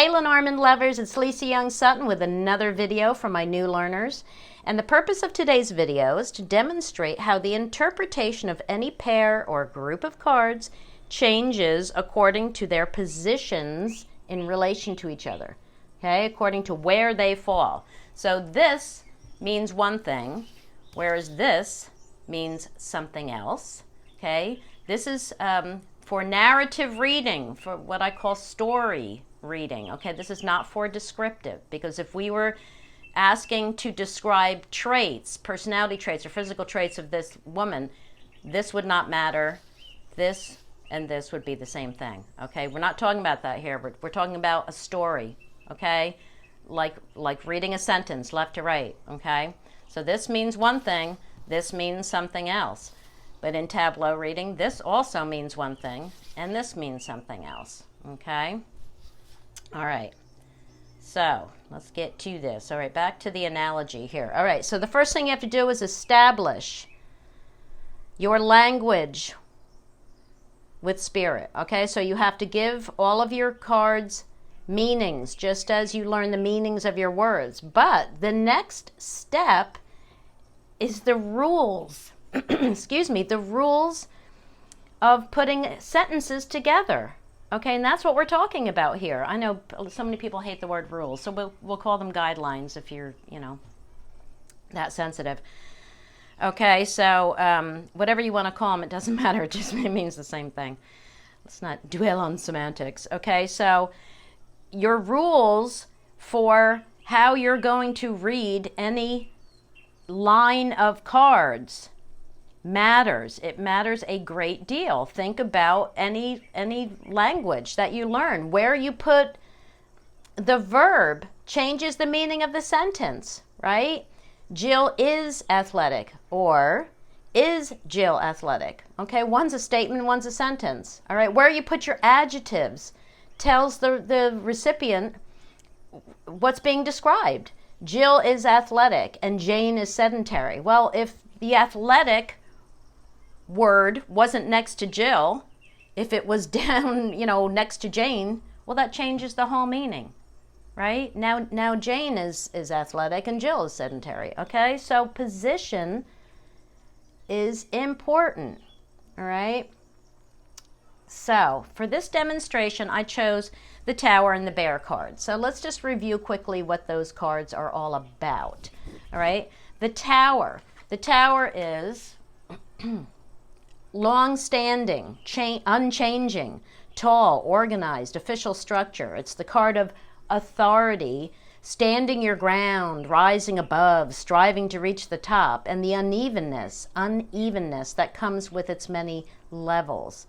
Hey Lenormand lovers, it's Lisa Young Sutton with another video for my new learners. And the purpose of today's video is to demonstrate how the interpretation of any pair or group of cards changes according to their positions in relation to each other, okay, according to where they fall. So this means one thing, whereas this means something else, okay? This is for narrative reading, for what I call story reading, okay? This is not for descriptive, because if we were asking to describe traits, personality traits or physical traits of this woman, this would not matter. This and this would be the same thing, okay? We're not talking about that here. We're talking about a story, okay? Like reading a sentence left to right, okay? So this means one thing, this means something else. But in tableau reading, this also means one thing, and this means something else, okay? All right, so let's get to this. All right, back to the analogy here. All right, so the first thing you have to do is establish your language with spirit, okay? So you have to give all of your cards meanings, just as you learn the meanings of your words. But the next step is the rules. Excuse me, the rules of putting sentences together. Okay, and that's what we're talking about here. I know so many people hate the word rules, so we'll call them guidelines if you're, that sensitive. Okay, so whatever you want to call them, it doesn't matter. It means the same thing. Let's not dwell on semantics. Okay, so your rules for how you're going to read any line of cards matters. It matters a great deal. Think about any language that you learn. Where you put the verb changes the meaning of the sentence, right? Jill is athletic, or is Jill athletic? Okay, one's a statement, one's a sentence. All right, where you put your adjectives tells the recipient what's being described. Jill is athletic and Jane is sedentary. Well, if the athletic word wasn't next to Jill, if it was down, next to Jane, well, that changes the whole meaning, right? Now Jane is athletic and Jill is sedentary, okay? So position is important, all right? So for this demonstration, I chose the Tower and the Bear cards. So let's just review quickly what those cards are all about, all right? The Tower is long-standing, unchanging, tall, organized, official structure. It's the card of authority, standing your ground, rising above, striving to reach the top, and the unevenness that comes with its many levels.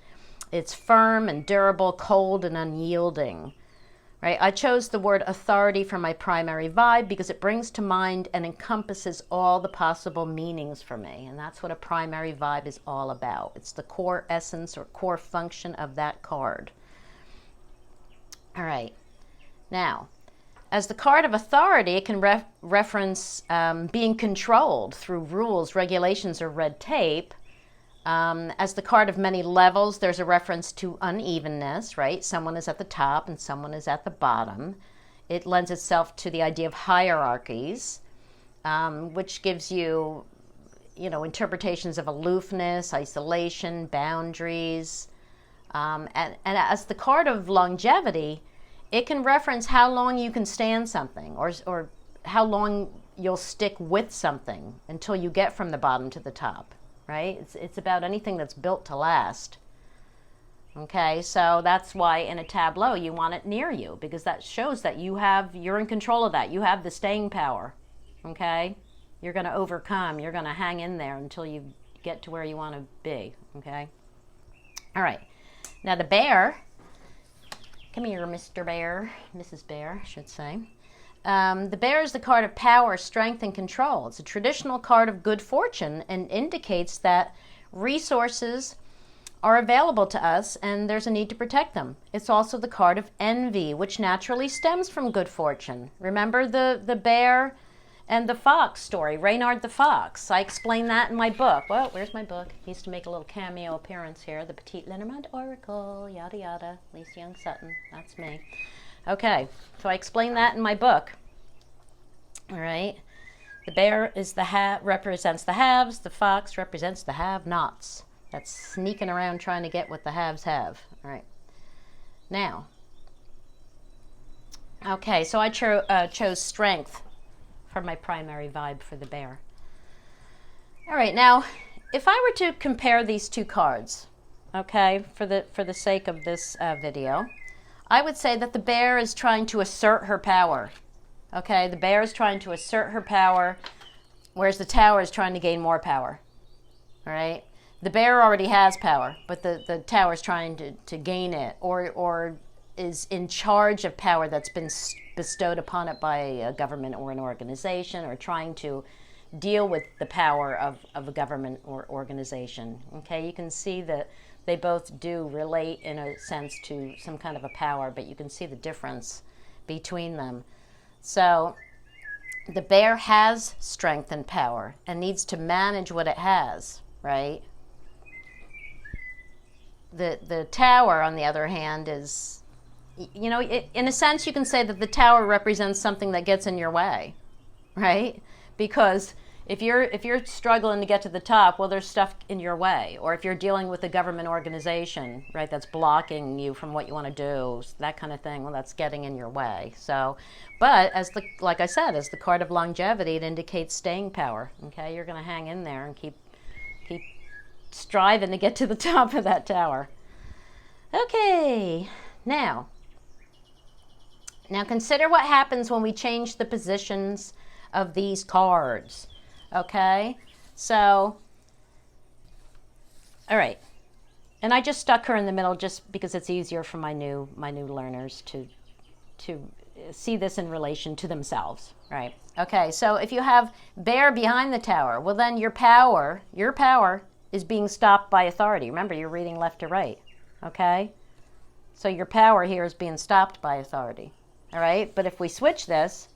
It's firm and durable, cold and unyielding. Right? I chose the word authority for my primary vibe because it brings to mind and encompasses all the possible meanings for me. And that's what a primary vibe is all about. It's the core essence or core function of that card. All right. Now, as the card of authority, it can reference being controlled through rules, regulations, or red tape. As the card of many levels, there's a reference to unevenness, right? Someone is at the top and someone is at the bottom. It lends itself to the idea of hierarchies, which gives you, interpretations of aloofness, isolation, boundaries. And as the card of longevity, it can reference how long you can stand something or how long you'll stick with something until you get from the bottom to the top. Right? It's about anything that's built to last. Okay, so that's why in a tableau you want it near you, because that shows that you're in control of that. You have the staying power. Okay? You're going to overcome. You're going to hang in there until you get to where you want to be. Okay? All right. Now the bear, come here, Mr. Bear, Mrs. Bear, I should say. The bear is the card of power, strength, and control. It's a traditional card of good fortune and indicates that resources are available to us and there's a need to protect them. It's also the card of envy, which naturally stems from good fortune. Remember the bear and the fox story, Reynard the Fox. I explain that in my book. Well, where's my book? He used to make a little cameo appearance here. The Petite Lenormand Oracle, yada yada. Lisa Young Sutton, that's me. Okay, so I explain that in my book. All right. The bear is represents the haves. The fox represents the have-nots. That's sneaking around trying to get what the haves have. All right. Now, okay, so I chose strength for my primary vibe for the bear. All right, now, if I were to compare these two cards, okay, for the sake of this video, I would say that the bear is trying to assert her power. Okay, the bear is trying to assert her power, whereas the tower is trying to gain more power. All right, the bear already has power, but the tower is trying to gain it, or is in charge of power that's been bestowed upon it by a government or an organization, or trying to deal with the power of a government or organization. Okay, you can see that they both do relate in a sense to some kind of a power, but you can see the difference between them. So the bear has strength and power and needs to manage what it has, right? The tower, on the other hand, is, you know, in a sense you can say that the tower represents something that gets in your way, right? Because if you're struggling to get to the top, well, there's stuff in your way. Or if you're dealing with a government organization, right, that's blocking you from what you want to do, that kind of thing, well, that's getting in your way. So, but like I said, as the card of longevity, it indicates staying power. Okay, you're going to hang in there and keep striving to get to the top of that tower. Okay, now consider what happens when we change the positions of these cards. Okay, so, all right, and I just stuck her in the middle just because it's easier for my new learners to see this in relation to themselves, right? Okay, so if you have bear behind the tower, well, then your power is being stopped by authority. Remember, you're reading left to right, okay? So your power here is being stopped by authority, all right? But if we switch this,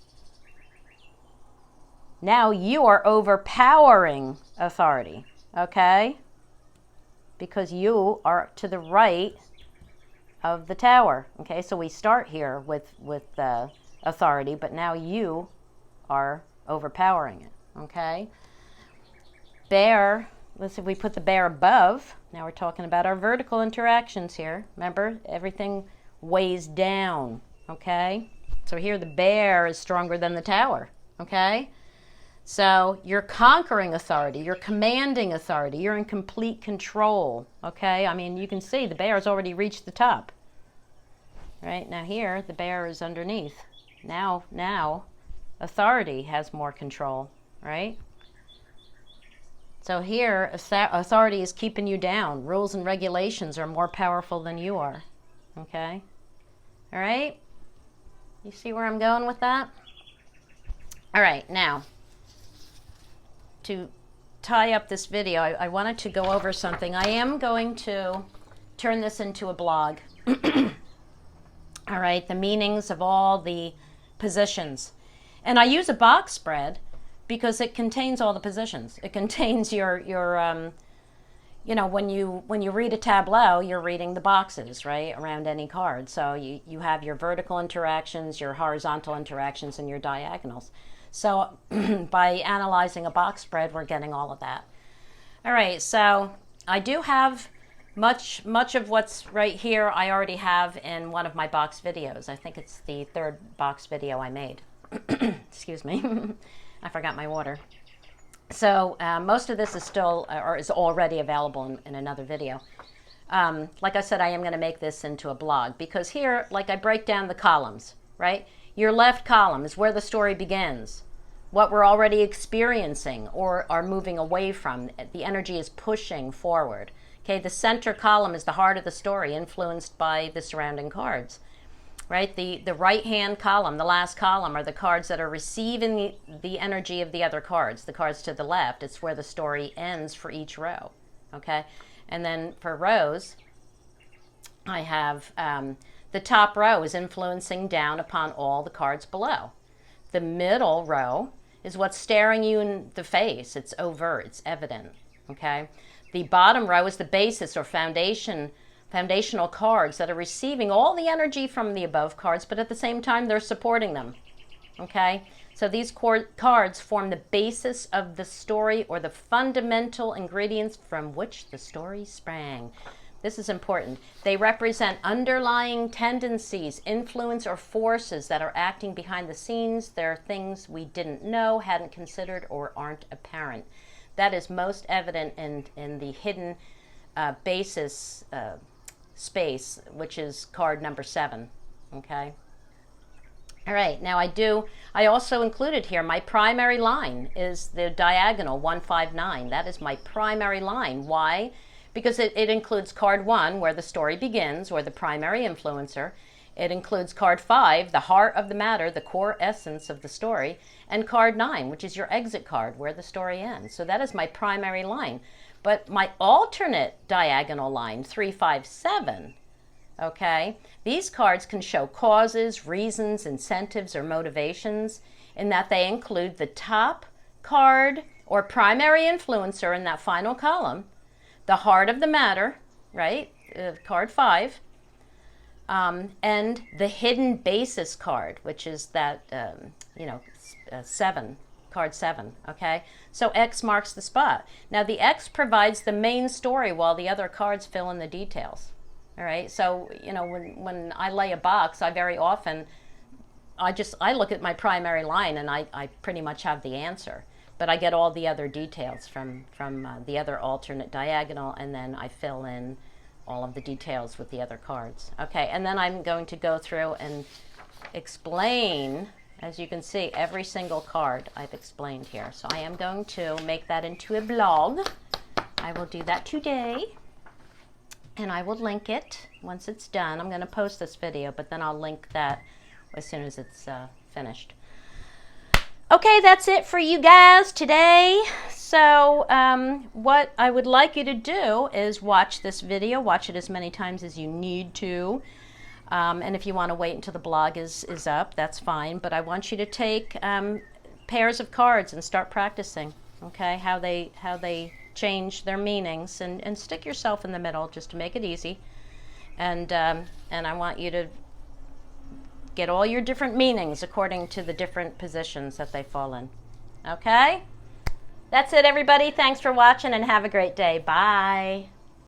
now you are overpowering authority, okay? Because you are to the right of the tower, okay? So we start here with authority, but now you are overpowering it, okay? Bear, let's see if we put the bear above. Now we're talking about our vertical interactions here. Remember, everything weighs down, okay? So here the bear is stronger than the tower, okay? So you're conquering authority, you're commanding authority, you're in complete control, okay? I mean, you can see the bear has already reached the top, right? Now here, the bear is underneath. Now, authority has more control, right? So here, authority is keeping you down. Rules and regulations are more powerful than you are, okay? All right? You see where I'm going with that? All right, now, to tie up this video, I wanted to go over something. I am going to turn this into a blog. All right, the meanings of all the positions. And I use a box spread because it contains all the positions. It contains your you know, when you read a tableau, you're reading the boxes, right, around any card. So you have your vertical interactions, your horizontal interactions, and your diagonals. So by analyzing a box spread, we're getting all of that. All right, so I do have much of what's right here I already have in one of my box videos. I think it's the third box video I made. Excuse me. I forgot my water. So most of this is still, or is already available in another video. Like I said, I am going to make this into a blog because here, like I break down the columns, right? Your left column is where the story begins, what we're already experiencing or are moving away from. The energy is pushing forward. Okay, the center column is the heart of the story, influenced by the surrounding cards. Right, the right-hand column, the last column, are the cards that are receiving the energy of the other cards. The cards to the left, it's where the story ends for each row. Okay, and then for rows, I have the top row is influencing down upon all the cards below. The middle row is what's staring you in the face. It's overt, it's evident, okay? The bottom row is the basis or foundation foundational cards that are receiving all the energy from the above cards, but at the same time they're supporting them. Okay, so these cards form the basis of the story, or the fundamental ingredients from which the story sprang. This is important. They represent underlying tendencies, influence, or forces that are acting behind the scenes. They're things we didn't know, hadn't considered, or aren't apparent. That is most evident in the hidden basis space, which is card number 7. Okay. All right, now I also included here, my primary line is the diagonal 159. That is my primary line. Why? Because it includes card 1, where the story begins, or the primary influencer. It includes card 5, the heart of the matter, the core essence of the story, and card 9, which is your exit card, where the story ends. So that is my primary line. But my alternate diagonal line, 3, 5, 7, okay, these cards can show causes, reasons, incentives, or motivations, in that they include the top card or primary influencer in that final column, the heart of the matter, right, card 5, and the hidden basis card, which is that, 7, card 7, okay? So X marks the spot. Now the X provides the main story while the other cards fill in the details. All right, so, when I lay a box, I very often, I look at my primary line and I pretty much have the answer, but I get all the other details from the other alternate diagonal, and then I fill in all of the details with the other cards. Okay, and then I'm going to go through and explain, as you can see, every single card I've explained here. So I am going to make that into a blog. I will do that today. And I will link it once it's done. I'm going to post this video, but then I'll link that as soon as it's finished. Okay, that's it for you guys today. So what I would like you to do is watch this video. Watch it as many times as you need to. And if you want to wait until the blog is up, that's fine. But I want you to take pairs of cards and start practicing, okay, how they change their meanings, and stick yourself in the middle just to make it easy, and I want you to get all your different meanings according to the different positions that they fall in. Okay, that's it, everybody. Thanks for watching and have a great day. Bye.